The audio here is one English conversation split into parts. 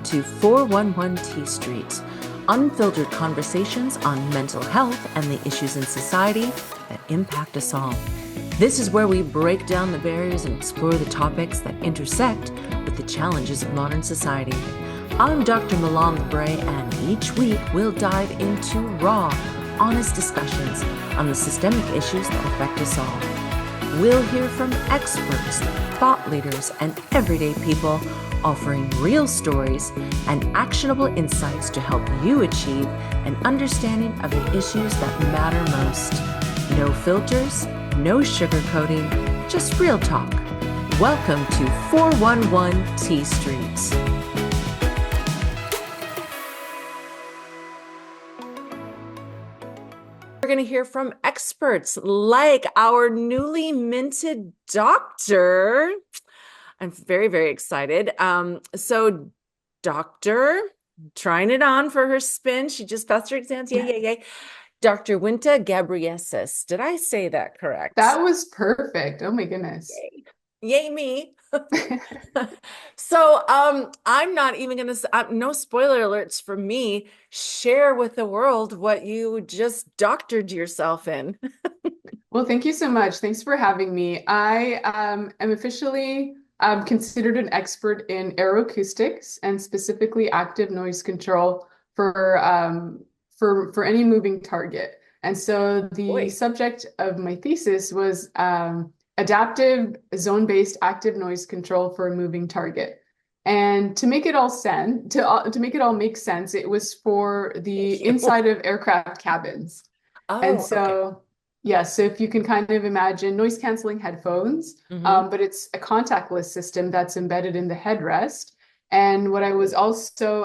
to 411 T Street, unfiltered conversations on mental health and the issues in society that impact us all. This is where we break down the barriers and explore the topics that intersect with the challenges of modern society. I'm Dr. Milan Ghebreiyesus, and each week we'll dive into raw, honest discussions on the systemic issues that affect us all. We'll hear from experts, thought leaders, and everyday people offering real stories and actionable insights to help you achieve an understanding of the issues that matter most. No filters, no sugarcoating, just real talk. Welcome to 411 T Street. We're going to hear from experts like our newly minted doctor. I'm very, very excited. So doctor, trying it on for her spin. She just passed her exams. Yay. Dr. Wintta Ghebreiyesus. Did I say that correct? That was perfect. Oh my goodness. Yay me. So I'm not even going to, no spoiler alerts from me, share with the world what you just doctored yourself in. Well, thank you so much. Thanks for having me. I am officially considered an expert in aeroacoustics and specifically active noise control for any moving target. And so the subject of my thesis was adaptive zone-based active noise control for a moving target. And to make it all make sense, it was for the inside of aircraft cabins. And so, okay. Yeah, so if you can kind of imagine noise canceling headphones, but it's a contactless system that's embedded in the headrest. And what I was also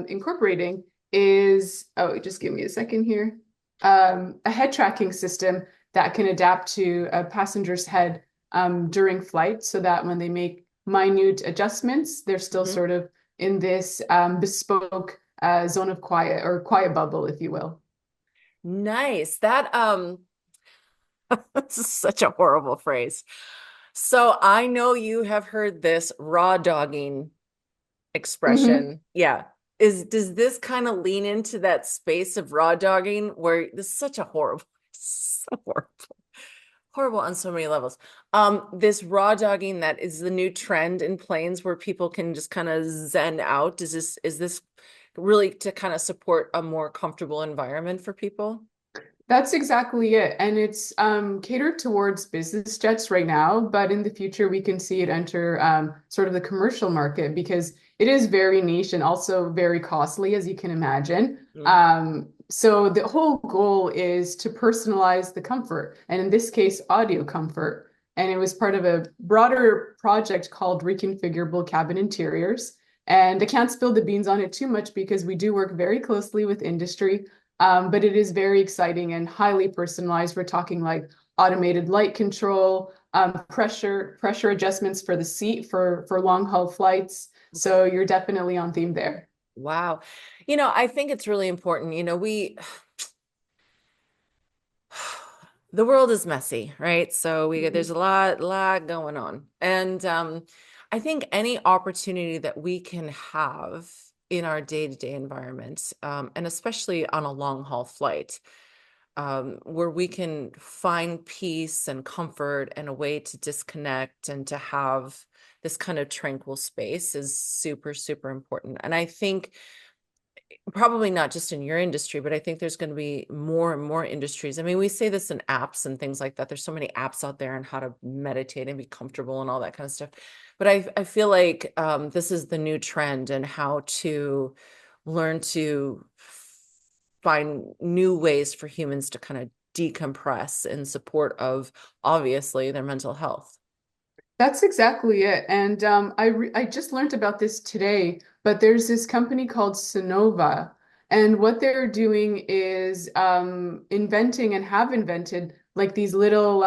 incorporating is, just give me a second here, a head tracking system that can adapt to a passenger's head during flight so that when they make minute adjustments, they're still sort of in this bespoke zone of quiet or quiet bubble, if you will. Nice. This is such a horrible phrase. So I know you have heard this raw dogging expression. Yeah. Does this kind of lean into that space of raw dogging where this is such a so horrible on so many levels. This raw dogging that is the new trend in planes where people can just kind of zen out. Is this really to kind of support a more comfortable environment for people? That's exactly it. And it's catered towards business jets right now, but in the future, we can see it enter sort of the commercial market because it is very niche and also very costly, as you can imagine. So the whole goal is to personalize the comfort, and in this case, audio comfort. And it was part of a broader project called Reconfigurable Cabin Interiors. And I can't spill the beans on it too much because we do work very closely with industry. But it is very exciting and highly personalized. We're talking like automated light control, pressure adjustments for the seat for long haul flights. So you're definitely on theme there. Wow. I think it's really important. The world is messy, right? So there's a lot going on. And I think any opportunity that we can have in our day-to-day environment, and especially on a long haul flight, where we can find peace and comfort and a way to disconnect and to have this kind of tranquil space is super, super important. And I think probably not just in your industry, but I think there's going to be more and more industries. I mean, we say this in apps and things like that. There's so many apps out there on how to meditate and be comfortable and all that kind of stuff. But I feel like this is the new trend and how to learn to find new ways for humans to kind of decompress in support of obviously their mental health. That's exactly it. And I just learned about this today, but there's this company called Sonova, and what they're doing is inventing and have invented like these little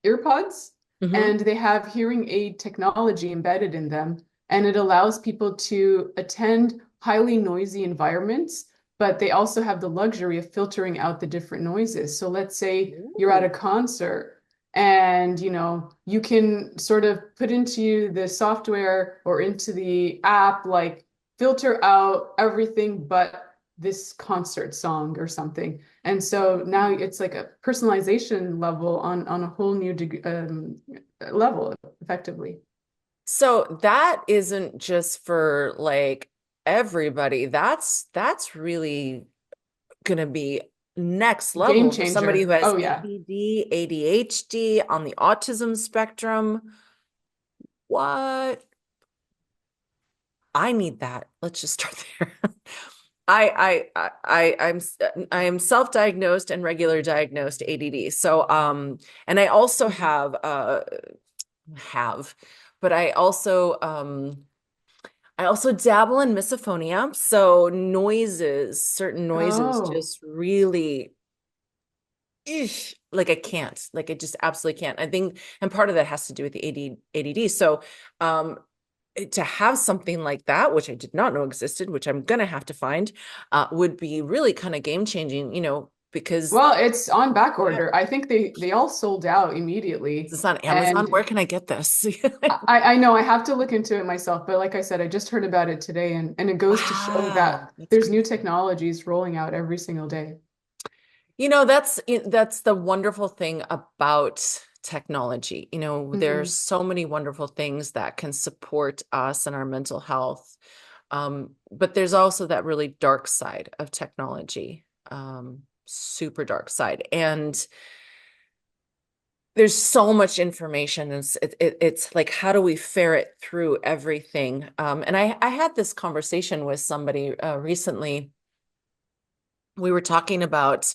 earpods, and they have hearing aid technology embedded in them, and it allows people to attend highly noisy environments, but they also have the luxury of filtering out the different noises. So let's say you're at a concert and you can sort of put into the software or into the app like filter out everything but this concert song or something. And so now it's like a personalization level on a whole new level, effectively. So that isn't just for like everybody. That's really going to be next Game level for somebody who changer. has Oh yeah. ADD, ADHD on the autism spectrum. What? I need that. Let's just start there. I am self-diagnosed and regular diagnosed ADD. So and I also Mhm. have, but I also dabble in misophonia. So noises, certain noises Oh. just really like I can't, like I just absolutely can't. I think, and part of that has to do with the ADD. So um to have something like that, which I did not know existed, which I'm gonna have to find, would be really kind of game changing, because Well, it's on back order. I think they all sold out immediately. it's on Amazon. And Where can I get this? I know I have to look into it myself, but like I said, I just heard about it today, and it goes to show that Wow, that's there's new crazy. technologies rolling out every single day. That's the wonderful thing about technology. There's Hmm. so many wonderful things that can support us and our mental health. But there's also that really dark side of technology, super dark side. And there's so much information. It's like, how do we ferret through everything? And I had this conversation with somebody recently. We were talking about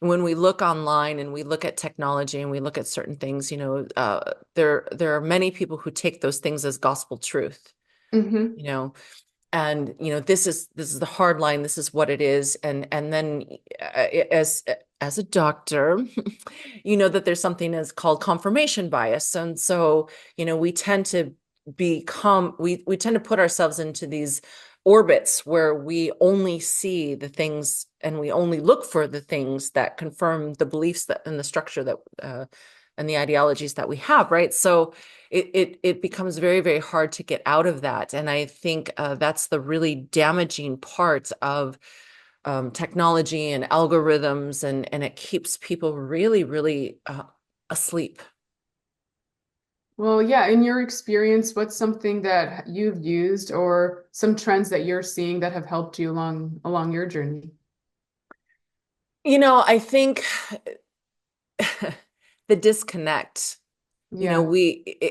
when we look online and we look at technology and we look at certain things, there are many people who take those things as gospel truth, Hmm. you know, and this is the hard line, this is what it is, and then as a doctor, you know that there's something as called confirmation bias, and so we tend to we tend to put ourselves into these orbits where we only see the things and we only look for the things that confirm the beliefs that and the structure that and the ideologies that we have, right? So it becomes very, very hard to get out of that. And I think that's the really damaging part of technology and algorithms, and it keeps people really, really asleep. Well, yeah, in your experience, what's something that you've used or some trends that you're seeing that have helped you along your journey? I think the disconnect. Yeah.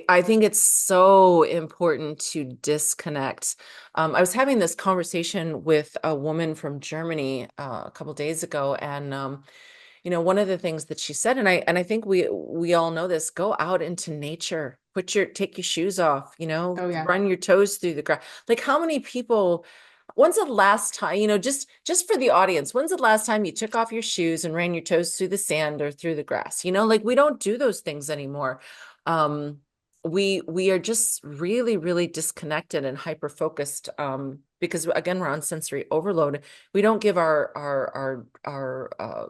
I think it's so important to disconnect. I was having this conversation with a woman from Germany a couple days ago, and one of the things that she said, and I think we all know this: go out into nature, take your shoes off, Oh yeah. run your toes through the grass. Like, how many people? When's the last time, just for the audience, when's the last time you took off your shoes and ran your toes through the sand or through the grass? Like, we don't do those things anymore. Um, we are just really, really disconnected and hyper focused, because again, we're on sensory overload. We don't give our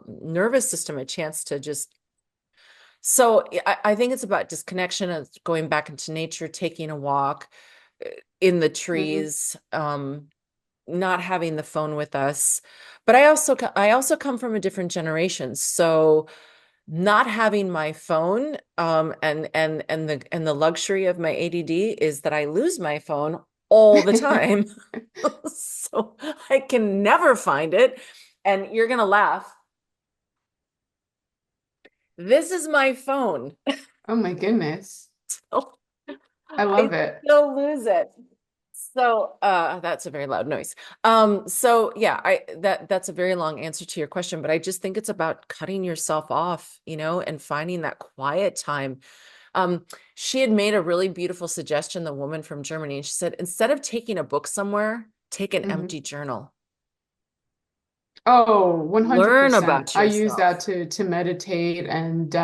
nervous system a chance to just. So I think it's about disconnection of going back into nature, taking a walk in the Hmm. trees, not having the phone with us. But I also come from a different generation, so not having my phone, and the luxury of my ADD is that I lose my phone all the time. So I can never find it. And you're gonna laugh. This is my phone. Oh my goodness. So I I love it. still lose it. So that's a very loud noise. So yeah, that's a very long answer to your question, but I just think it's about cutting yourself off, and finding that quiet time. Um, she had made a really beautiful suggestion, the woman from Germany, and she said, instead of taking a book somewhere, take an Hmm. empty journal. Oh, Learn 100%. about I use that yourself. to meditate and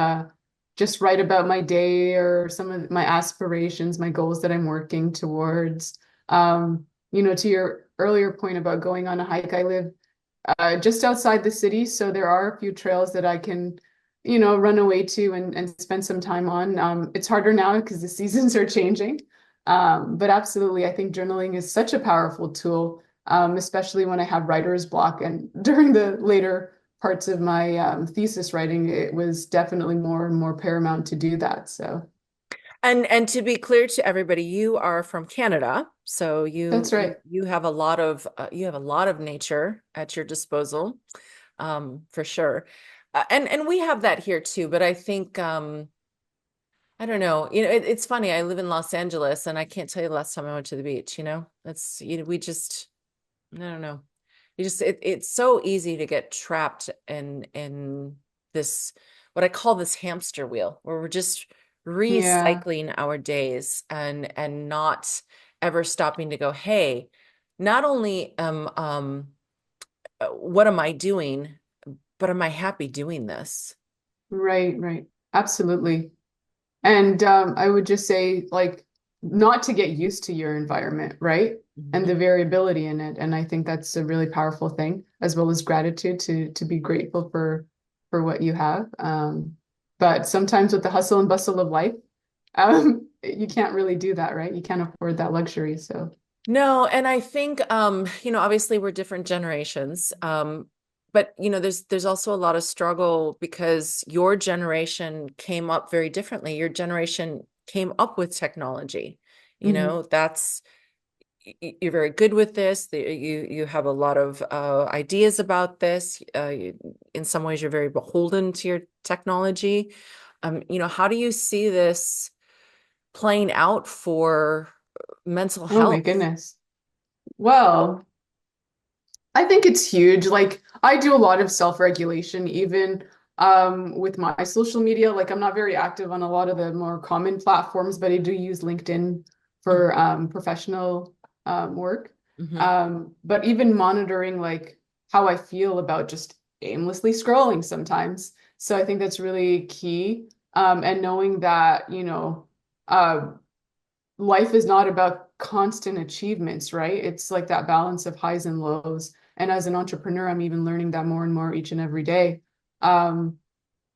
just write about my day or some of my aspirations, my goals that I'm working towards. To your earlier point about going on a hike, I live just outside the city, so there are a few trails that I can, run away to and spend some time on. It's harder now because the seasons are changing. But absolutely, I think journaling is such a powerful tool, especially when I have writer's block. And during the later parts of my thesis writing, it was definitely more and more paramount to do that. So And to be clear to everybody, you are from Canada, so that's right. you have a lot of you have a lot of nature at your disposal, for sure. And we have that here too, but I think I don't know. It's funny. I live in Los Angeles, and I can't tell you the last time I went to the beach. It's we just I don't know. It's so easy to get trapped in this what I call this hamster wheel, where we're just Yeah, recycling our days and not ever stopping to go, hey, not only what am I doing, but am I happy doing this? right, right. Absolutely. And I would just say, like, not to get used to your environment, right? And Mhm. the variability in it. And I think that's a really powerful thing, as well as gratitude to be grateful for what you have. But sometimes with the hustle and bustle of life, you can't really do that, right? You can't afford that luxury. So, No, and I think obviously we're different generations. But there's also a lot of struggle because your generation came up very differently. Your generation came up with technology. mhm. That's you're very good with this. You have a lot of ideas about this. In some ways, you're very beholden to your technology. How do you see this playing out for mental Oh my health? goodness. Well, I think it's huge. Like I do a lot of self-regulation, even with my social media. Like I'm not very active on a lot of the more common platforms, but I do use LinkedIn for professional work. Mhm. But even monitoring like how I feel about just aimlessly scrolling sometimes. So I think that's really key. And knowing that, uh, life is not about constant achievements, right? It's like that balance of highs and lows. And as an entrepreneur, I'm even learning that more and more each and every day. Um,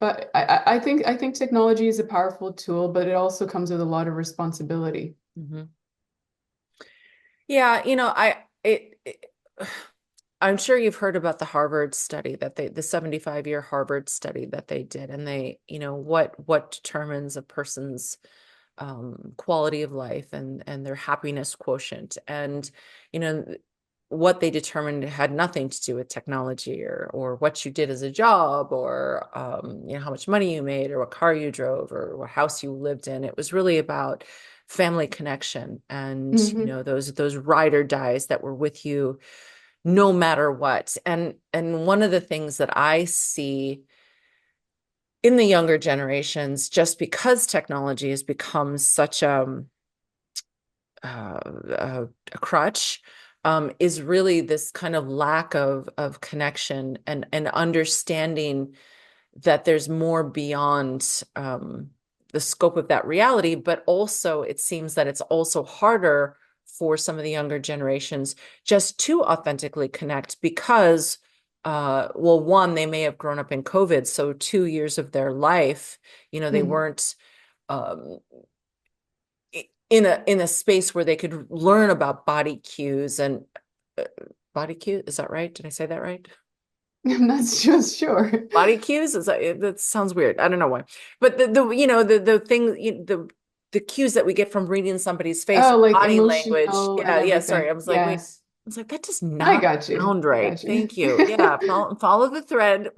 but I think technology is a powerful tool, but it also comes with a lot of responsibility. Mhm. Yeah, I'm sure you've heard about the Harvard study the 75-year Harvard study that they did, and what determines a person's quality of life and their happiness quotient. And, you know, what they determined had nothing to do with technology or what you did as a job or, how much money you made or what car you drove or what house you lived in. It was really about family connection and, Hmm. those ride or dies that were with you no matter what. And one of the things that I see in the younger generations, just because technology has become such a crutch, is really this kind of lack of connection and understanding that there's more beyond the scope of that reality. But also, it seems that it's also harder for some of the younger generations just to authentically connect because, well, one, they may have grown up in COVID, so 2 years of their life, they Hmm. weren't um, in a space where they could learn about body cues and uh, body cue. Is that right? Did I say that right? I'm not just sure. Body cues is that sounds weird. I don't know why, but the thing the cues that we get from reading somebody's face Oh, or like body language. emotional and Yeah, yeah. Sorry, everything. I was like, wait. Yes. I was like, that does I not got you. sound I right. got you. Thank you. Yeah, follow the thread.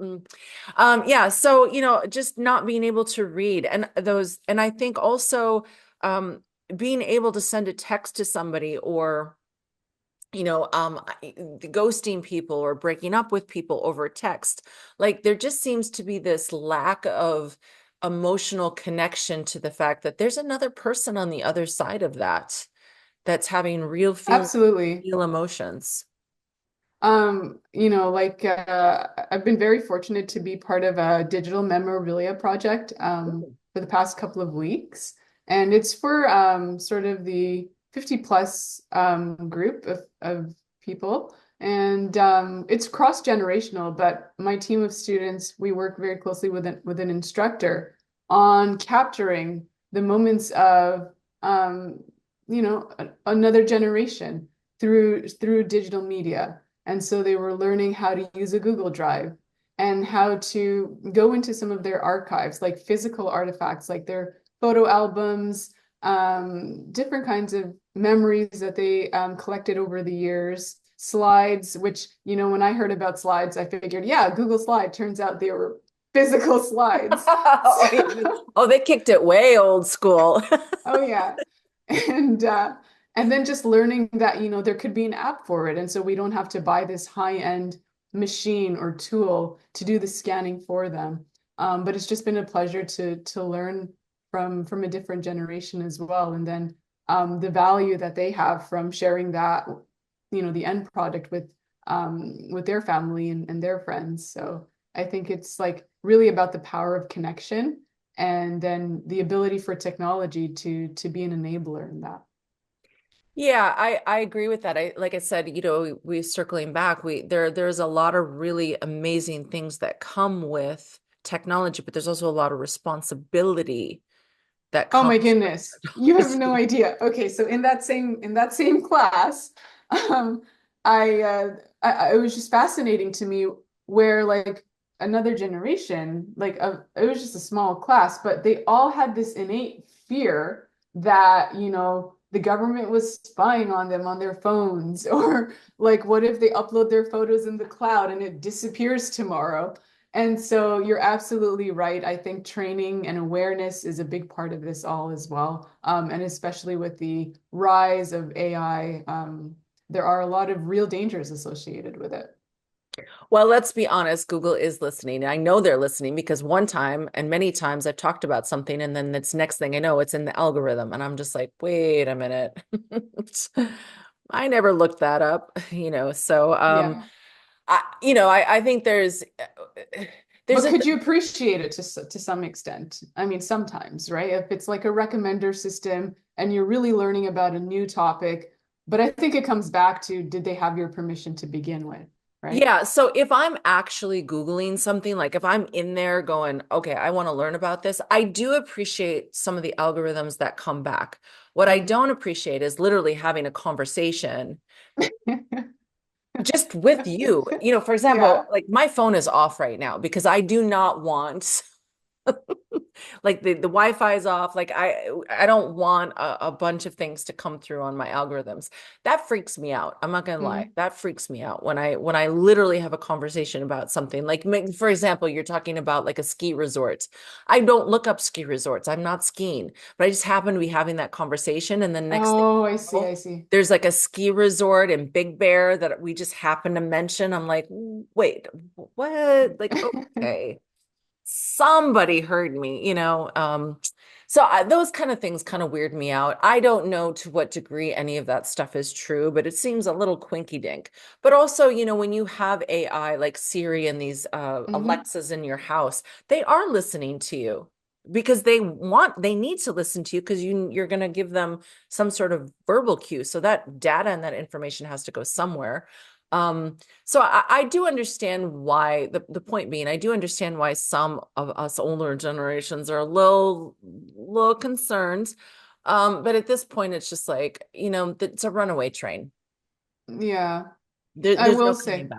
Yeah. So just not being able to read and I think also being able to send a text to somebody or ghosting people or breaking up with people over text. Like there just seems to be this lack of emotional connection to the fact that there's another person on the other side of that's having real feelings, Absolutely. real emotions. Like I've been very fortunate to be part of a digital memorabilia project Ooh. for the past couple of weeks. And it's for sort of the 50 plus group of people. And it's cross-generational, but my team of students, we work very closely with an instructor on capturing the moments of another generation through digital media. And so they were learning how to use a Google Drive and how to go into some of their archives, like physical artifacts, like their photo albums, different kinds of memories that they collected over the years, slides, which, when I heard about slides, I figured, yeah, Google Slide. Turns out they were physical slides. Oh, yeah. So, Oh, they kicked it way old school. oh yeah. And and then just learning that, there could be an app for it. And so we don't have to buy this high-end machine or tool to do the scanning for them. But it's just been a pleasure to learn from a different generation as well. And then the value that they have from sharing that, the end product with their family and their friends. So I think it's like really about the power of connection and then the ability for technology to be an enabler in that. Yeah, I agree with that. I like I said, we circling back, there's a lot of really amazing things that come with technology, but there's also a lot of responsibility that Oh my comes goodness. with You have no technology. idea. Okay, so in that same class, um, it was just fascinating to me where like another generation, it was just a small class, but they all had this innate fear that, the government was spying on them on their phones, or like what if they upload their photos in the cloud and it disappears tomorrow? And so you're absolutely right. I think training and awareness is a big part of this all as well. And especially with the rise of AI, there are a lot of real dangers associated with it. Well, let's be honest, Google is listening. I know they're listening because one time and many times I've talked about something and then it's next thing I know, it's in the algorithm. And I'm just like, wait a minute. I never looked that up, So Yeah. I think there's But a could you appreciate it to some extent? I mean, sometimes, right? If it's like a recommender system and you're really learning about a new topic, but I think it comes back to, did they have your permission to begin with, right? Yeah, so if I'm actually Googling something, like if I'm in there going, okay, I want to learn about this, I do appreciate some of the algorithms that come back. What I Mm. don't appreciate is literally having a conversation just with you. For example, Yeah. like my phone is off right now because I do not want like the Wi-Fi is off. Like I don't want a bunch of things to come through on my algorithms. That freaks me out. I'm not gonna lie. Mm. That freaks me out when I literally have a conversation about something. Like for example, you're talking about like a ski resort. I don't look up ski resorts. I'm not skiing, but I just happen to be having that conversation, and then next thing Oh, I you see, know, I see. there's like a ski resort in Big Bear that we just happen to mention. I'm like, wait, what? Like, okay, somebody heard me, so those kind of things kind of weird me out. I don't know to what degree any of that stuff is true, but it seems a little quinky dink. But also, when you have AI like Siri and these Hmm. Alexas in your house, they are listening to you because they need to listen to you because you're going to give them some sort of verbal cue. So that data and that information has to go somewhere. So I do understand why the point being, I do understand why some of us older generations are a little concerned. But at this point, it's just like, it's a runaway train. Yeah, I There's will no coming say.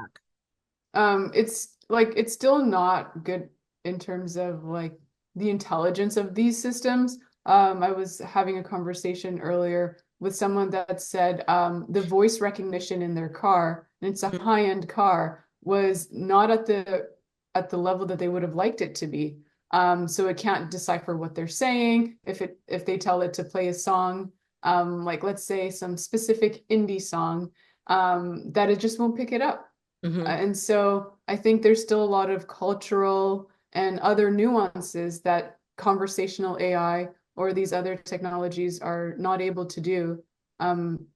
back. It's still not good in terms of like the intelligence of these systems. I was having a conversation earlier with someone that said the voice recognition in their car, and it's a Mhm. high-end car, was not at the level that they would have liked it to be. So it can't decipher what they're saying. If they tell it to play a song, like let's say some specific indie song, that it just won't pick it up. Mhm. And so I think there's still a lot of cultural and other nuances that conversational AI or these other technologies are not able to do. Um,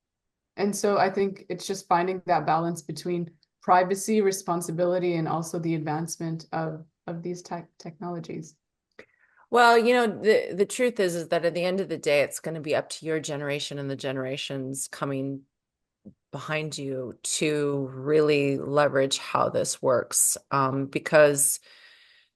and so I think it's just finding that balance between privacy, responsibility, and also the advancement of these technologies. Well, the truth is that at the end of the day, it's going to be up to your generation and the generations coming behind you to really leverage how this works. Because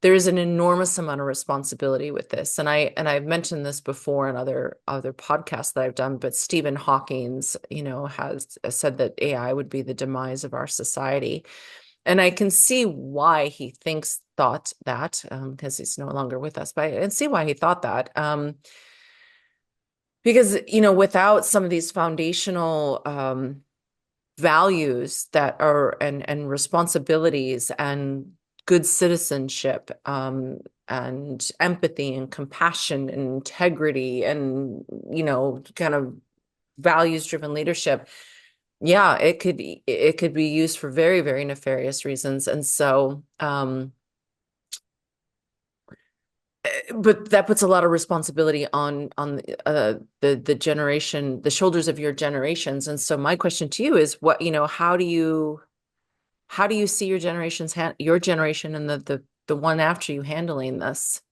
there is an enormous amount of responsibility with this. And I've mentioned this before in other podcasts that I've done, but Stephen Hawking's, has said that AI would be the demise of our society. And I can see why he thought that, because he's no longer with us, but I can see why he thought that. Because, without some of these foundational values that are and responsibilities and good citizenship, and empathy and compassion and integrity and kind of values driven leadership, yeah, it could be used for very, very nefarious reasons. And so but that puts a lot of responsibility on the generation, the shoulders of your generations. And so my question to you is, what, how do you see your generation and the one after you handling this?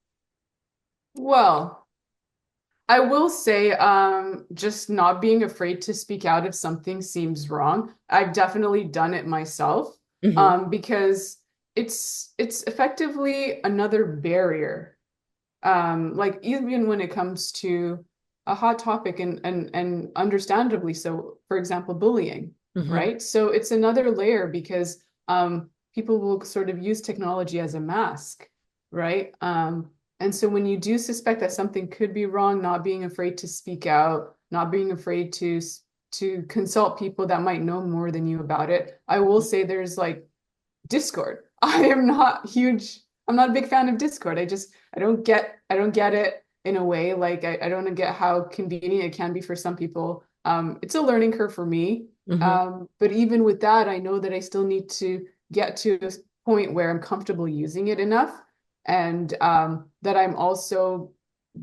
Well, I will say, just not being afraid to speak out if something seems wrong. I've definitely done it myself, Hmm. because it's effectively another barrier. Like even when it comes to a hot topic and understandably so, for example, bullying, Hmm. right? So it's another layer because people will sort of use technology as a mask, right? And so when you do suspect that something could be wrong, not being afraid to speak out, not being afraid to consult people that might know more than you about it. I will say there's like Discord. I'm not a big fan of Discord. I don't get it in a way. Like I don't get how convenient it can be for some people. It's a learning curve for me. Hmm. But even with that, I know that I still need to get to a point where I'm comfortable using it enough, and that I'm also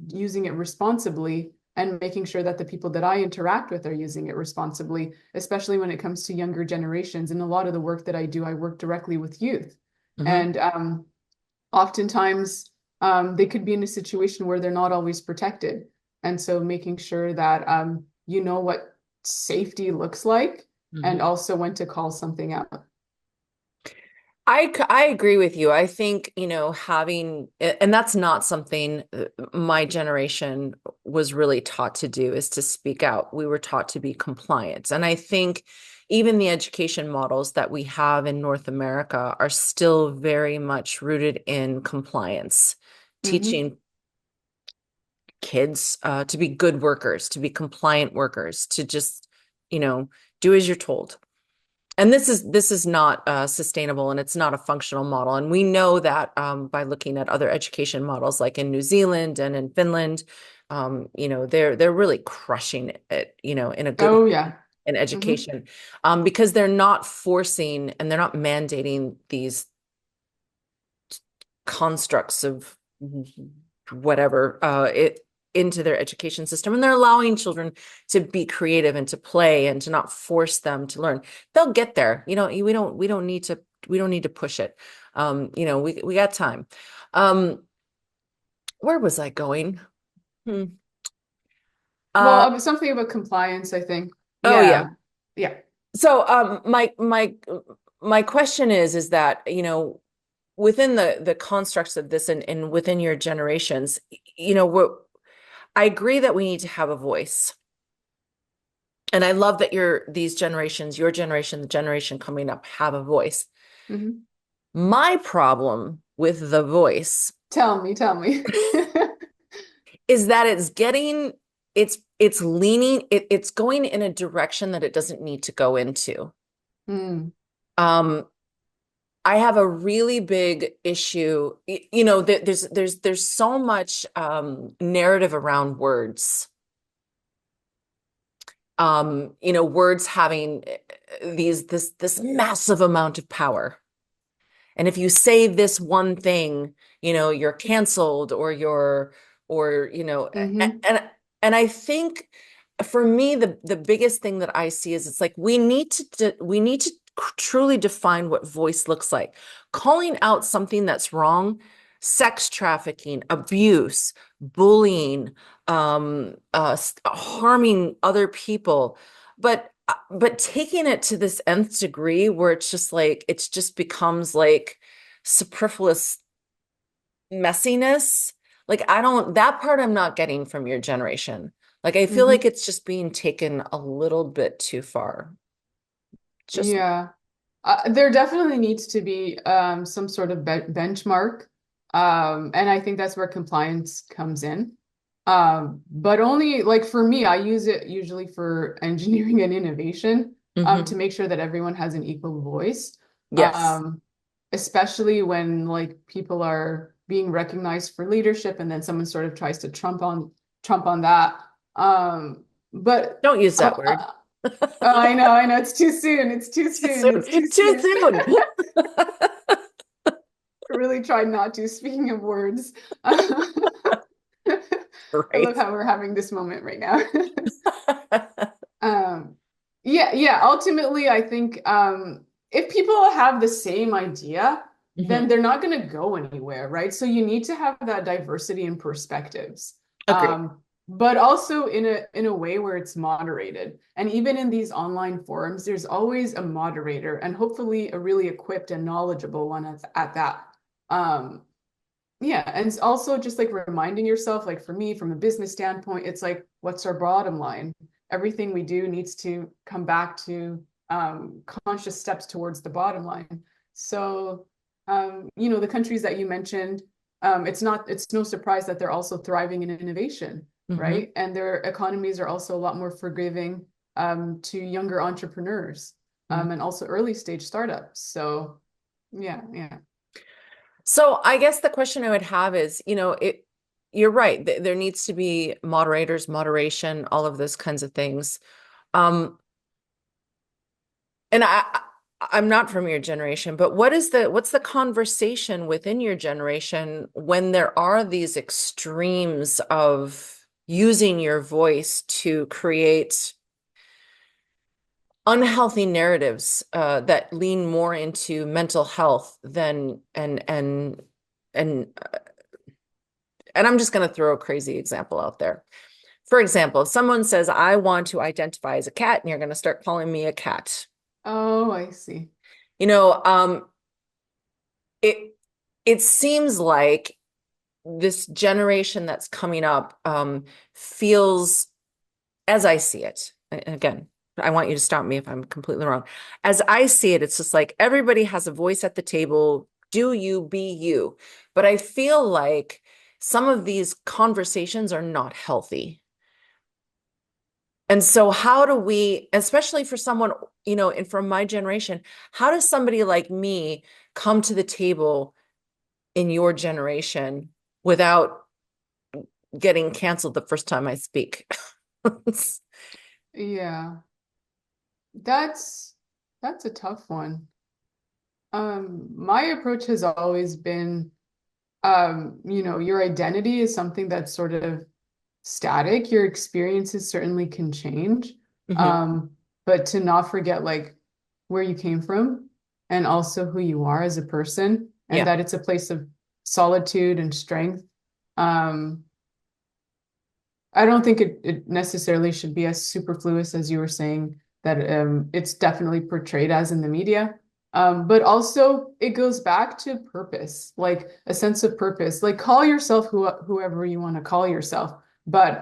using it responsibly and making sure that the people that I interact with are using it responsibly, especially when it comes to younger generations. And a lot of the work that I do, I work directly with youth. Hmm. And oftentimes they could be in a situation where they're not always protected. And so making sure that you know what safety looks like and Hmm. also when to call something out. I agree with you. I think, and that's not something my generation was really taught to do, is to speak out. We were taught to be compliant. And I think even the education models that we have in North America are still very much rooted in compliance, Mm-hmm. teaching kids to be good workers, to be compliant workers, to just, do as you're told. And this is not sustainable, and it's not a functional model. And we know that by looking at other education models, like in New Zealand and in Finland, they're really crushing it, in a good way Oh yeah. in Mm-hmm. education, because they're not forcing and they're not mandating these constructs of whatever it into their education system, and they're allowing children to be creative and to play and to not force them to learn. They'll get there. We don't need to push it. We got time. Where was I going? Hmm. uh Well, something about compliance, I think. oh yeah. Yeah. Yeah. So my question is that, within the constructs of this, and within your generations, we're I agree that we need to have a voice. And I love that these generations, your generation, the generation coming up, have a voice. Mm-hmm. My problem with the voice Tell me, tell me. is that it's leaning, it's going in a direction that it doesn't need to go into. Mm, Um, I have a really big issue. There's so much narrative around words. Words having this massive amount of power. And if you say this one thing, you're canceled, or mm-hmm. and I think for me, the biggest thing that I see is, it's like we need to truly define what voice looks like. Calling out something that's wrong, sex trafficking, abuse, bullying, harming other people, but taking it to this nth degree where it's just like, it just becomes like superfluous messiness. Like I don't, that part I'm not getting from your generation. Like I feel like Hmm. it's just being taken a little bit too far. Just Yeah. There definitely needs to be some sort of benchmark. And I think that's where compliance comes in. But only like for me, I use it usually for engineering and innovation, to Mhm. make sure that everyone has an equal voice. Yes. Um, Especially when like people are being recognized for leadership and then someone sort of tries to trump on that. But Don't use that word. oh, I know. It's too soon. It's too Too soon. soon. It's too Too soon. soon. Really tried not to. Speaking of words, I love Right. how we're having this moment right now. Um, yeah. Ultimately, I think if people have the same idea, then Hmm. they're not going to go anywhere, right? So you need to have that diversity in perspectives, Agreed. but also in a way where it's moderated. And even in these online forums, there's always a moderator, and hopefully a really equipped and knowledgeable one at that. Um, yeah, and it's also just like reminding yourself, like for me, from a business standpoint, it's like, what's our bottom line? Everything we do needs to come back to conscious steps towards the bottom line. So, the countries that you mentioned, it's no surprise that they're also thriving in innovation, Hmm. right? And their economies are also a lot more forgiving to younger entrepreneurs and also early stage startups. So, yeah. So I guess the question I would have is, you're right. There needs to be moderators, moderation, all of those kinds of things. Um, and I'm not from your generation, but what's the conversation within your generation when there are these extremes of using your voice to create unhealthy narratives that lean more into mental health than and and I'm just going to throw a crazy example out there. For example, if someone says, I want to identify as a cat, and you're going to start calling me a cat. Oh, I see. You know, it it seems like this generation that's coming up feels, as I see it, again, I want you to stop me if I'm completely wrong. As I see it, it's just like everybody has a voice at the table. Do you be you? But I feel like some of these conversations are not healthy. And so, how do we, especially for someone, and from my generation, how does somebody like me come to the table in your generation without getting canceled the first time I speak? Yeah, that's that's a tough one. My approach has always been, your identity is something that's sort of static. Your experiences certainly can change, Hmm. um, but to not forget like where you came from and also who you are as a person, and Yeah. that it's a place of solitude and strength. Um, I don't think it necessarily should be as superfluous as you were saying that it's definitely portrayed as in the media. But also it goes back to purpose, like a sense of purpose. Like call yourself whoever you want to call yourself, but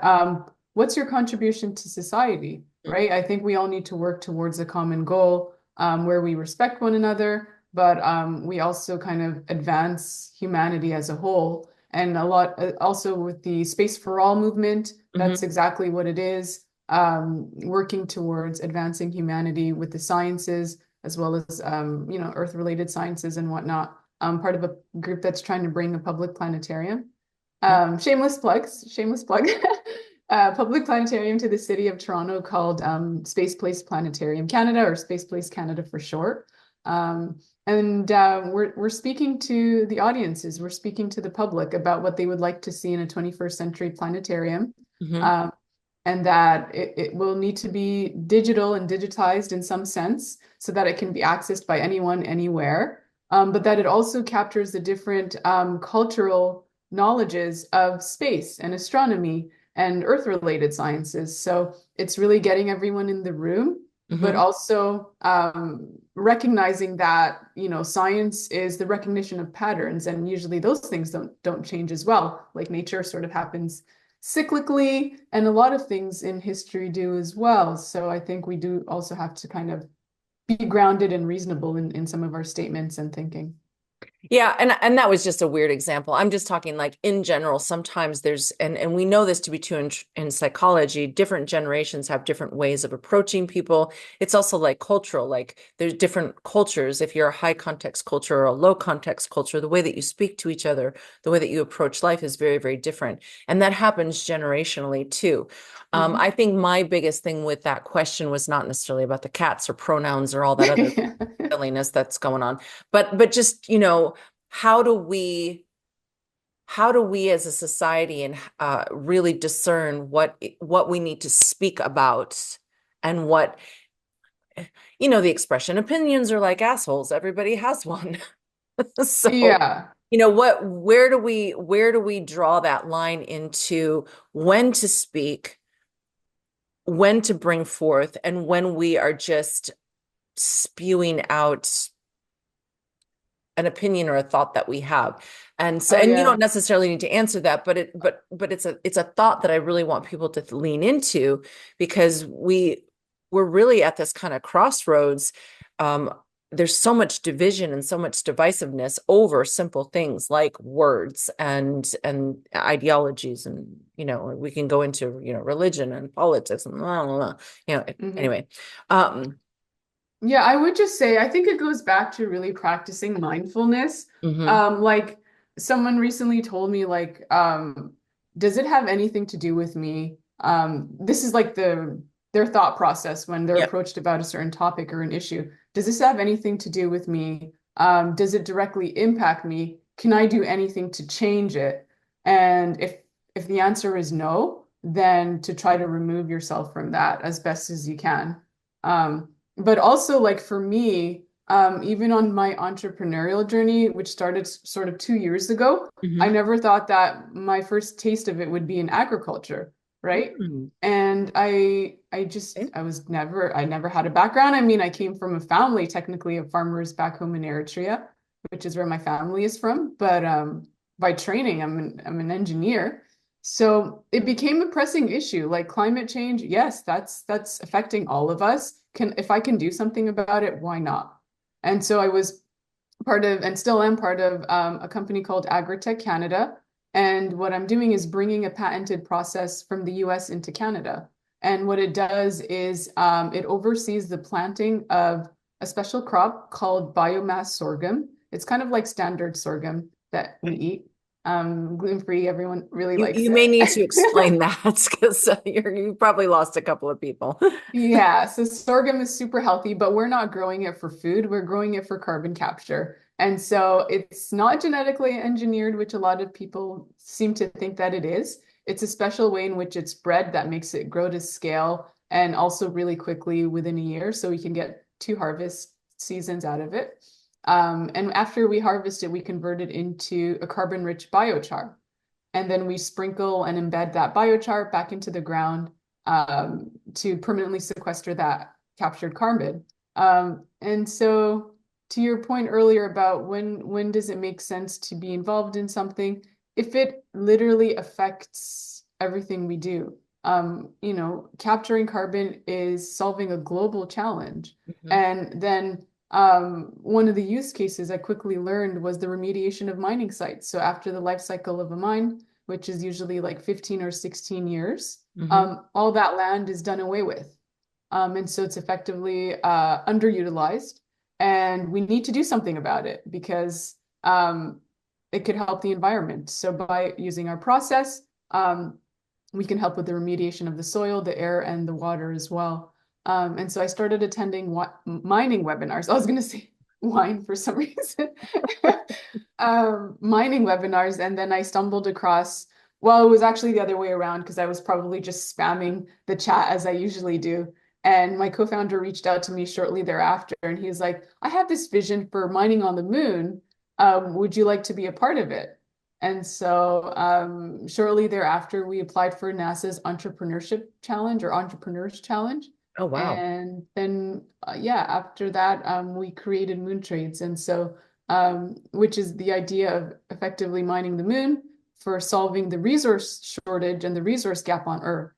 what's your contribution to society, right? I think we all need to work towards a common goal where we respect one another, but we also kind of advance humanity as a whole. And a lot also with the Space for All movement, that's Hmm. exactly what it is. Working towards advancing humanity with the sciences as well as Earth-related sciences and whatnot. Part of a group that's trying to bring a public planetarium. Shameless plug. Public planetarium to the city of Toronto called Space Place Planetarium Canada, or Space Place Canada for short. And we're speaking to the audiences, we're speaking to the public about what they would like to see in a 21st century planetarium. Hmm. Um, and that it will need to be digital and digitized in some sense so that it can be accessed by anyone, anywhere, but that it also captures the different cultural knowledges of space and astronomy and Earth related sciences. So it's really getting everyone in the room but Hmm. also recognizing that, science is the recognition of patterns, and usually those things don't change as well. Like nature sort of happens cyclically, and a lot of things in history do as well. So I think we do also have to kind of be grounded and reasonable in some of our statements and thinking. Yeah, and that was just a weird example. I'm just talking like in general, sometimes there's and we know this to be true in psychology, different generations have different ways of approaching people. It's also like cultural, like there's different cultures. If you're a high context culture or a low context culture, the way that you speak to each other, the way that you approach life is very, very different. And that happens generationally too. Mhm. I think my biggest thing with that question was not necessarily about the cats or pronouns or all that other silliness that's going on, but just, how do we how do we as a society and really discern what we need to speak about and what the expression opinions are like assholes, everybody has one. So Yeah. what where do we draw that line into when to speak, when to bring forth, and when we are just spewing out an opinion or a thought that we have. And so, Oh and you yeah. don't necessarily need to answer that, but it's a thought that I really want people to lean into, because we're really at this kind of crossroads. um there's so much division and so much divisiveness over simple things like words and ideologies, and we can go into religion and politics and blah, blah, blah. Mhm. Anyway. um Yeah, I would just say I think it goes back to really practicing mindfulness. mhm. Like someone recently told me, like, does it have anything to do with me? This is like their thought process when they're Yep. approached about a certain topic or an issue. Does this have anything to do with me? Does it directly impact me? Can I do anything to change it? And if the answer is no, then to try to remove yourself from that as best as you can. But also, like for me, even on my entrepreneurial journey, which started sort of 2 years ago, I Mhm. never thought that my first taste of it would be in agriculture, right? Mm. And I never had a background. I mean, I came from a family technically of farmers back home in Eritrea, which is where my family is from. But by training, I'm an engineer. So it became a pressing issue, like climate change. Yes, that's affecting all of us. If I can do something about it, why not? And so I was part of, and still am part of, a company called Agritech Canada. And what I'm doing is bringing a patented process from the US into Canada. And what it does is it oversees the planting of a special crop called biomass sorghum. It's kind of like standard sorghum that we eat. Gluten-free, everyone really likes You may it. need to explain that because you probably lost a couple of people. Yeah, so sorghum is super healthy, but we're not growing it for food. We're growing it for carbon capture. And so it's not genetically engineered, which a lot of people seem to think that it is. It's a special way in which it's bred that makes it grow to scale and also really quickly within a year. So we can get 2 harvest seasons out of it. And after we harvest it, we convert it into a carbon-rich biochar, and then we sprinkle and embed that biochar back into the ground to permanently sequester that captured carbon. And so, to your point earlier about when does it make sense to be involved in something, if it literally affects everything we do. Capturing carbon is solving a global challenge. Mhm. And then one of the use cases I quickly learned was the remediation of mining sites. So after the life cycle of a mine, which is usually like 15 or 16 years, Mhm. all that land is done away with. And so it's effectively underutilized. And we need to do something about it because it could help the environment. So by using our process, we can help with the remediation of the soil, the air, and the water as well. And so I started attending mining webinars. I was going to say wine for some reason. Mining webinars, and then I stumbled across, well, it was actually the other way around because I was probably just spamming the chat as I usually do. And my co-founder reached out to me shortly thereafter, and he's like, I have this vision for mining on the moon. Would you like to be a part of it? And so shortly thereafter, we applied for NASA's Entrepreneurship Challenge or Entrepreneurs Challenge. Oh, wow. And then, yeah, after that, we created moon trades. And so, which is the idea of effectively mining the moon for solving the resource shortage and the resource gap on Earth.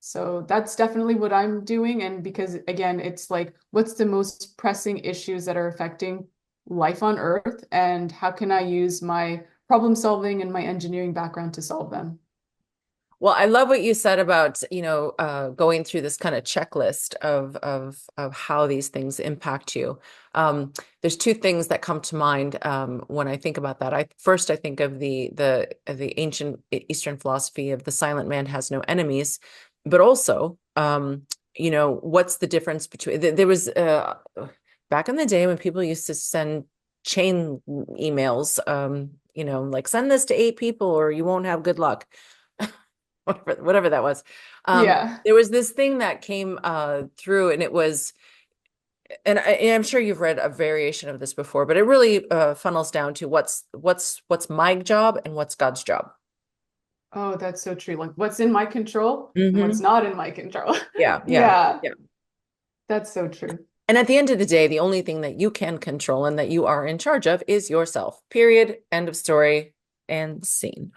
So that's definitely what I'm doing. And because, again, it's like, what's the most pressing issues that are affecting life on Earth? And how can I use my problem solving and my engineering background to solve them? Well, I love what you said about, going through this kind of checklist of how these things impact you. There's two things that come to mind when I think about that. I think of the ancient Eastern philosophy of the silent man has no enemies, but also, what's the difference between there was back in the day when people used to send chain emails, like send this to 8 people or you won't have good luck. Whatever that was. Yeah. There was this thing that came through, and it was, and I'm sure you've read a variation of this before, but it really funnels down to what's my job and what's God's job. Oh, that's so true. Like what's in my control and what's Hmm. not in my control. Yeah, yeah, Yeah, yeah. that's so true. And at the end of the day, the only thing that you can control and that you are in charge of is yourself. Period. End of story. And scene.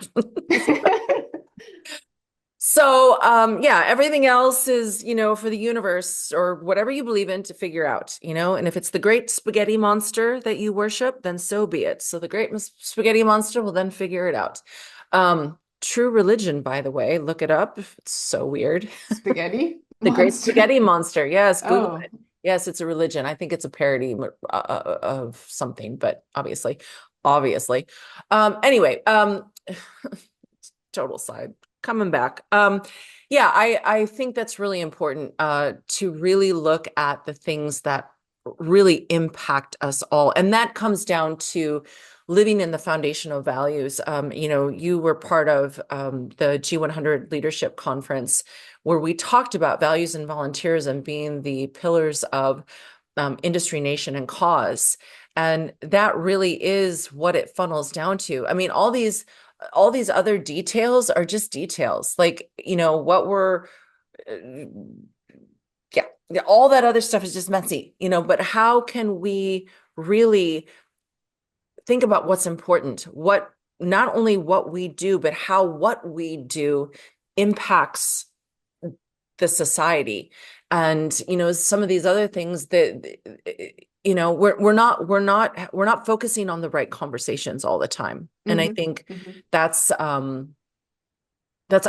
So, yeah, everything else is, for the universe or whatever you believe in to figure out, and if it's the great spaghetti monster that you worship, then so be it. So the great spaghetti monster will then figure it out. True religion, by the way, look it up. It's so weird. Spaghetti The great monster. spaghetti monster. Yes, Google Oh, it. Yes, it's a religion. I think it's a parody of something, but obviously. Anyway, total side coming back. Yeah, I think that's really important to really look at the things that really impact us all, and that comes down to living in the foundational values. You were part of the G100 leadership conference where we talked about values and volunteerism being the pillars of industry, nation, and cause. And that really is what it funnels down to. I mean, all these other details are just details. Like, what we're, uh, yeah, all that other stuff is just messy, but how can we really think about what's important? Not only what we do, but how what we do impacts the society. And, some of these other things that, we're not focusing on the right conversations all the time. And I hmm think hmm that's, I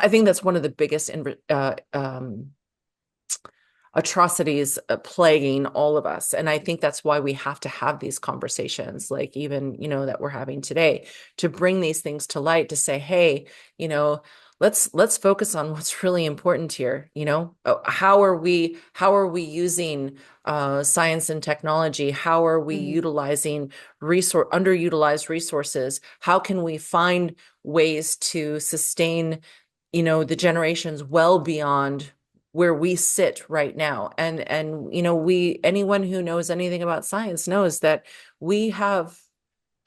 think that's one of the biggest atrocities plaguing all of us. And I think that's why we have to have these conversations, like even, that we're having today, to bring these things to light, to say, hey, let's focus on what's really important here. How are we using science and technology? How are we hmm utilizing underutilized resources? How can we find ways to sustain, the generations well beyond where we sit right now? And we anyone who knows anything about science knows that we're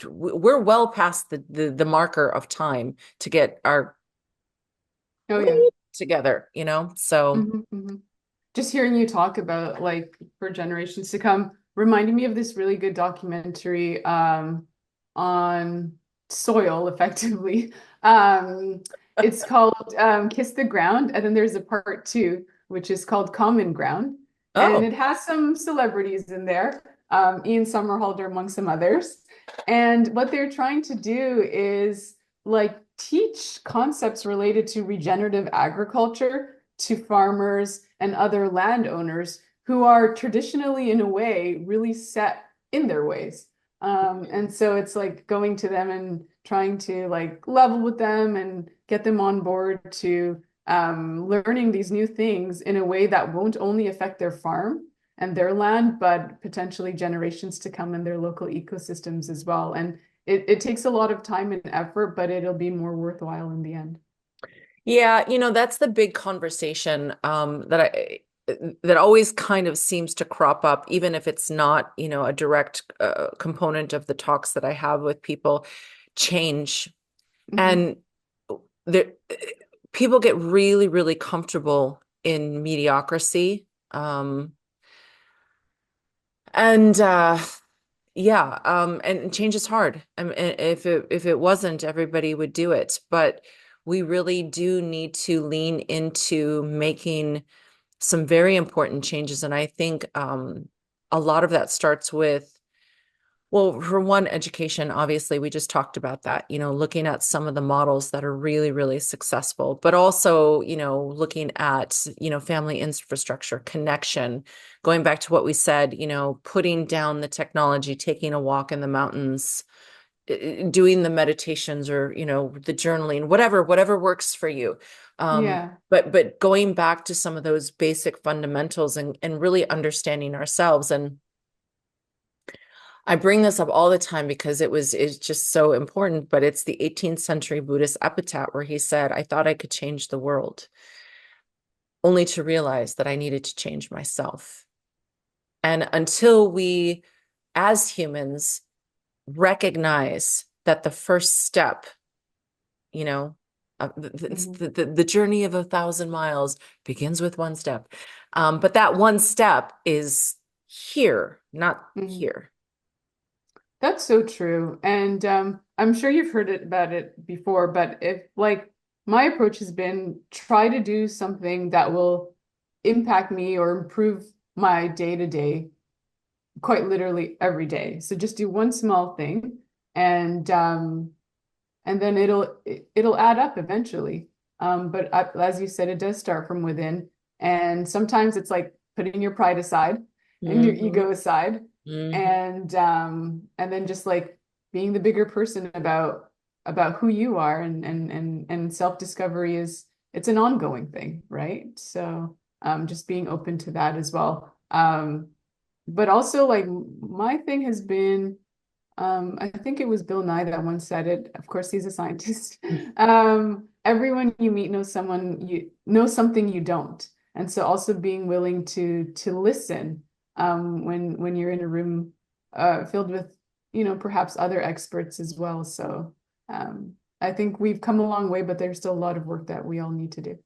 well past the marker of time to get our Oh yeah. together, so. hmm Just hearing you talk about like for generations to come reminded me of this really good documentary on soil, effectively. It's called Kiss the Ground, and then there's a part two, which is called Common Ground, and Oh, it has some celebrities in there, Ian Somerhalder among some others. And what they're trying to do is like teach concepts related to regenerative agriculture to farmers and other landowners who are traditionally, in a way, really set in their ways. And so it's like going to them and trying to like level with them and get them on board to learning these new things in a way that won't only affect their farm and their land, but potentially generations to come in their local ecosystems as well. And it takes a lot of time and effort, but it'll be more worthwhile in the end. yeah, that's the big conversation that always kind of seems to crop up, even if it's not, a direct component of the talks that I have with people. Change. hmm And there people get really, really comfortable in mediocrity. Um, and yeah, and change is hard. I mean, if it wasn't, everybody would do it. But we really do need to lean into making some very important changes. And I think a lot of that starts with, well, for one, education. Obviously, we just talked about that, looking at some of the models that are really, really successful, but also, looking at, family infrastructure, connection, going back to what we said, putting down the technology, taking a walk in the mountains, doing the meditations or, the journaling, whatever works for you. Yeah. But going back to some of those basic fundamentals and really understanding ourselves. And I bring this up all the time because it's just so important, but it's the 18th century Buddhist epitaph where he said, I thought I could change the world, only to realize that I needed to change myself. And until we, as humans, recognize that the first step, you know, Hmm. the journey of 1,000 miles begins with one step. But that one step is here, not Hmm. here. That's so true. And I'm sure you've heard about it before, but if like my approach has been try to do something that will impact me or improve my day to day quite literally every day. So just do one small thing and and then it'll add up eventually. But as you said, it does start from within. And sometimes it's like putting your pride aside and your Hmm. ego aside, Hmm. and then just like being the bigger person about who you are, and self-discovery is it's an ongoing thing, right? So just being open to that as well. But also like my thing has been I think it was Bill Nye that once said it. Of course, he's a scientist. Everyone you meet knows someone you know something you don't, and so also being willing to listen when you're in a room filled with perhaps other experts as well. So I think we've come a long way, but there's still a lot of work that we all need to do.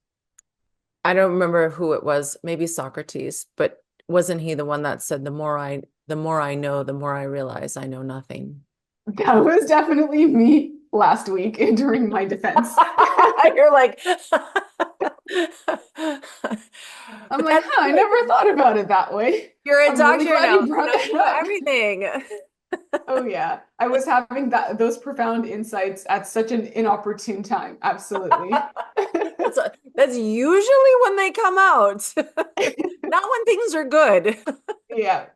I don't remember who it was, maybe Socrates, but wasn't he the one that said, the more I know, the more I realize I know nothing? That was definitely me last week during my defense. You're like, I'm but like, that's huh, I good. never thought about it that way. You're a I'm really doctor glad now. you brought You that know up. everything. Oh yeah. I was having those profound insights at such an inopportune time. Absolutely. That's that's usually when they come out, not when things are good. Yeah.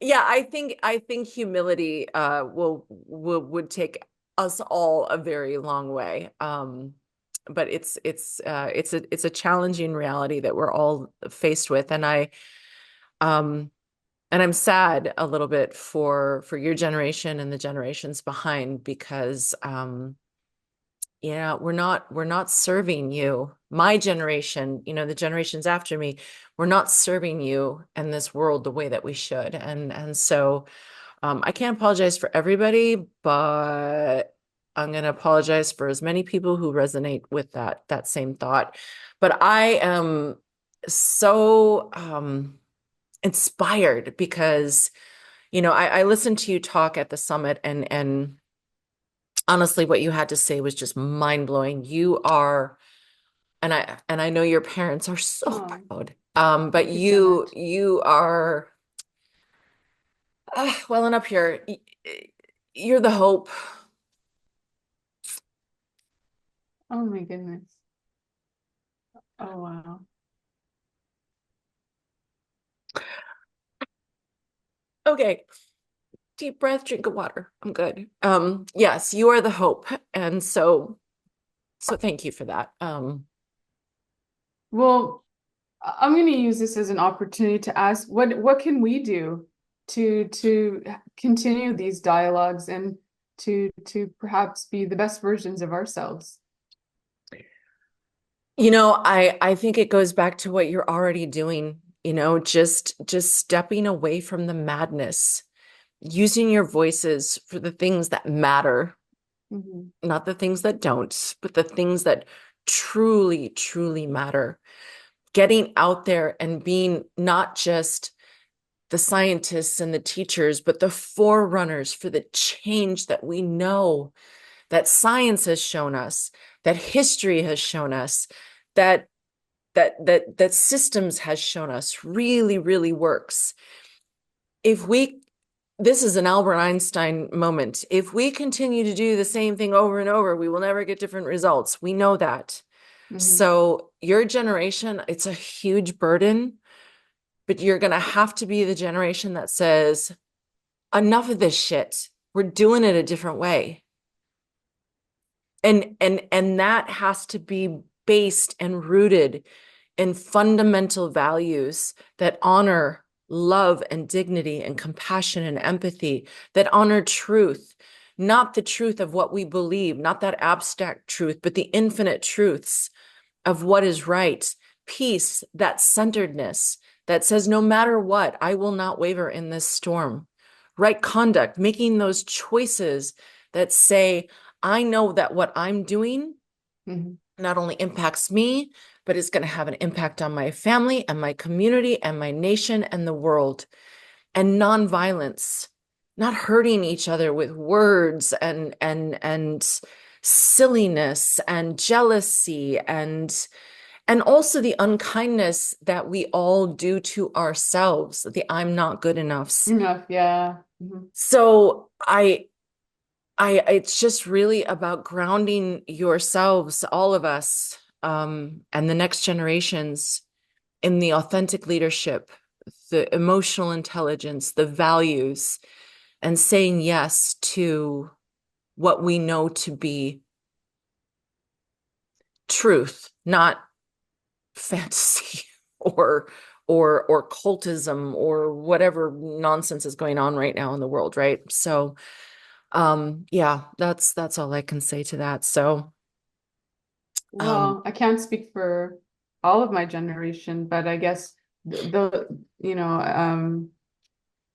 Yeah, I think humility will would take us all a very long way. But it's a challenging reality that we're all faced with. Um and I'm sad a little bit for your generation and the generations behind because yeah, we're not serving you. My generation, the generations after me, we're not serving you and this world the way that we should. And so I can't apologize for everybody, but I'm going to apologize for as many people who resonate with that same thought. But I am so inspired because, I listened to you talk at the summit and honestly, what you had to say was just mind blowing. You are, and I know your parents are so Oh, proud. But thank you so you much. you are well and up here. You're the hope. Oh my goodness. Oh wow. Okay, deep breath, drink of water. I'm good. Yes, you are the hope, and so thank you for that. Well, I'm going to use this as an opportunity to ask what can we do to continue these dialogues and to perhaps be the best versions of ourselves. I think it goes back to what you're already doing. Just stepping away from the madness, using your voices for the things that matter, Mhm. not the things that don't, but the things that truly, truly matter. getting out there and being not just the scientists and the teachers, but the forerunners for the change that we know, that science has shown us, that history has shown us, that systems has shown us really, really works. If we This is an Albert Einstein moment. If we continue to do the same thing over and over, we will never get different results. We know that. Hmm. So your generation, it's a huge burden, but you're going to have to be the generation that says, enough of this shit. We're doing it a different way. And that has to be based and rooted in fundamental values that honor love and dignity and compassion and empathy, that honor truth, not the truth of what we believe, not that abstract truth, but the infinite truths of what is right, peace, that centeredness that says, no matter what, I will not waver in this storm. Right conduct, making those choices that say, I know that what I'm doing Hmm. not only impacts me, but it's going to have an impact on my family and my community and my nation and the world. And nonviolence, not hurting each other with words and silliness and jealousy and also the unkindness that we all do to ourselves, the I'm not good enoughs. Enough, yeah. Hmm. So it's just really about grounding yourselves, all of us, and the next generations in the authentic leadership, the emotional intelligence, the values, and saying yes to what we know to be truth, not fantasy or or cultism or whatever nonsense is going on right now in the world, right? So yeah, that's all I can say to that. So um Well, I can't speak for all of my generation, but I guess you know,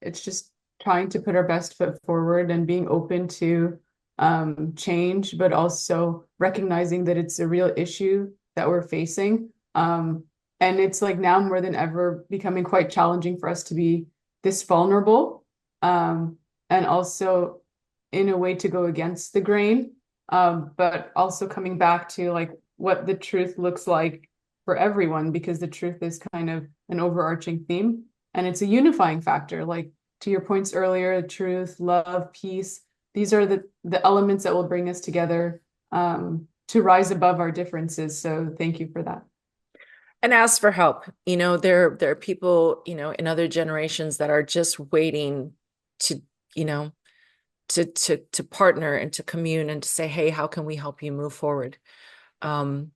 it's just trying to put our best foot forward and being open to change, but also recognizing that it's a real issue that we're facing. And it's like now more than ever becoming quite challenging for us to be this vulnerable, and also in a way to go against the grain, but also coming back to like what the truth looks like for everyone, because the truth is kind of an overarching theme and it's a unifying factor. Like to your points earlier, truth, love, peace, these are the elements that will bring us together, to rise above our differences. So thank you for that. and ask for help. There are people, in other generations that are just waiting to, you know, to partner and to commune and to say, hey, how can we help you move forward? Um,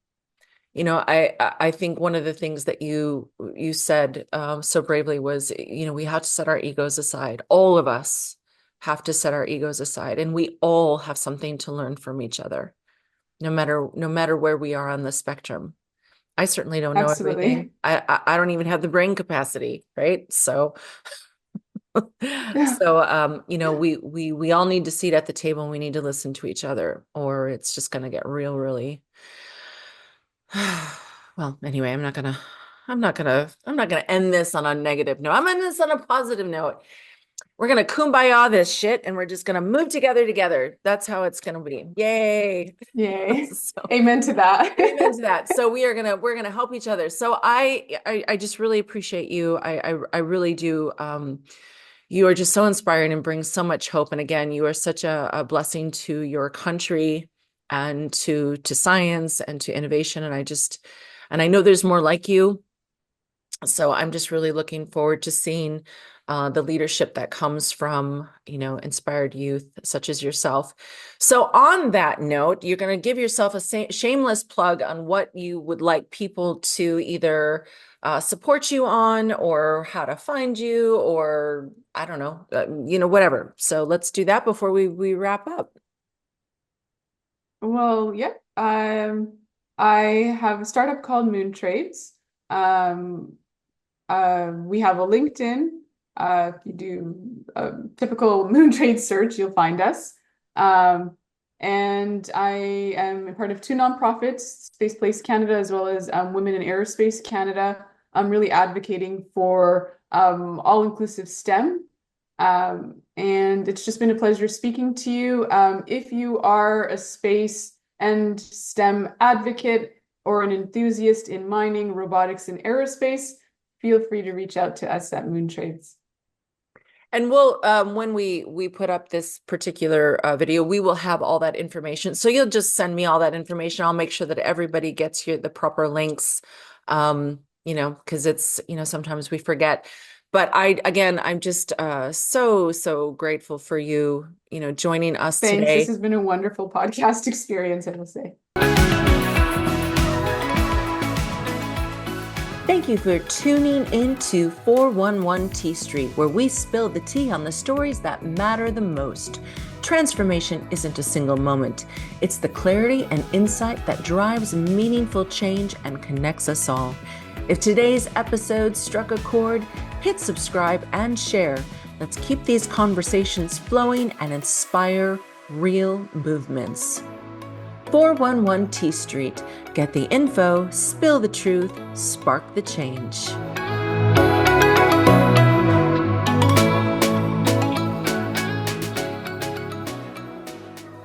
I think one of the things that you said so bravely was, we have to set our egos aside. All of us have to set our egos aside, and we all have something to learn from each other, no matter where we are on the spectrum. I certainly don't know everything. Absolutely. I don't even have the brain capacity, right? So so we all need to sit at the table and we need to listen to each other, or it's just going to get real, really. Well, anyway, I'm not gonna end this on a negative note. I'm ending this on a positive note. We're gonna kumbaya this shit and we're just gonna move together. That's how it's gonna be. Yay. Yay. So Amen to that. amen to that. So we're gonna help each other. So I just really appreciate you. I really do. You are just so inspiring and bring so much hope. And again, you are such a blessing to your country and to science and to innovation. And I know there's more like you. So I'm just really looking forward to seeing the leadership that comes from, inspired youth such as yourself. So on that note, you're going to give yourself a shameless plug on what you would like people to either support you on, or how to find you, or I don't know, whatever. So let's do that before we wrap up. Well, yeah. I have a startup called Moon Trades. Um, we have a LinkedIn. If you do a typical Moon Trade search, you'll find us. Um, And I am a part of two nonprofits, Space Place Canada, as well as Women in Aerospace Canada. I'm really advocating for all-inclusive STEM. And it's just been a pleasure speaking to you. If you are a space and STEM advocate or an enthusiast in mining, robotics, and aerospace, feel free to reach out to us at Moon Trades. And we'll when we put up this particular video, we will have all that information. So you'll just send me all that information. I'll make sure that everybody gets here the proper links. Because it's, sometimes we forget. But I'm just so grateful for you, joining us Thanks. This today. has been a wonderful podcast experience, I will say. Thank you for tuning into 411 T Street, where we spill the tea on the stories that matter the most. Transformation isn't a single moment. It's the clarity and insight that drives meaningful change and connects us all. If today's episode struck a chord, hit subscribe and share. Let's keep these conversations flowing and inspire real movements. 411 T Street. Get the info, spill the truth, spark the change.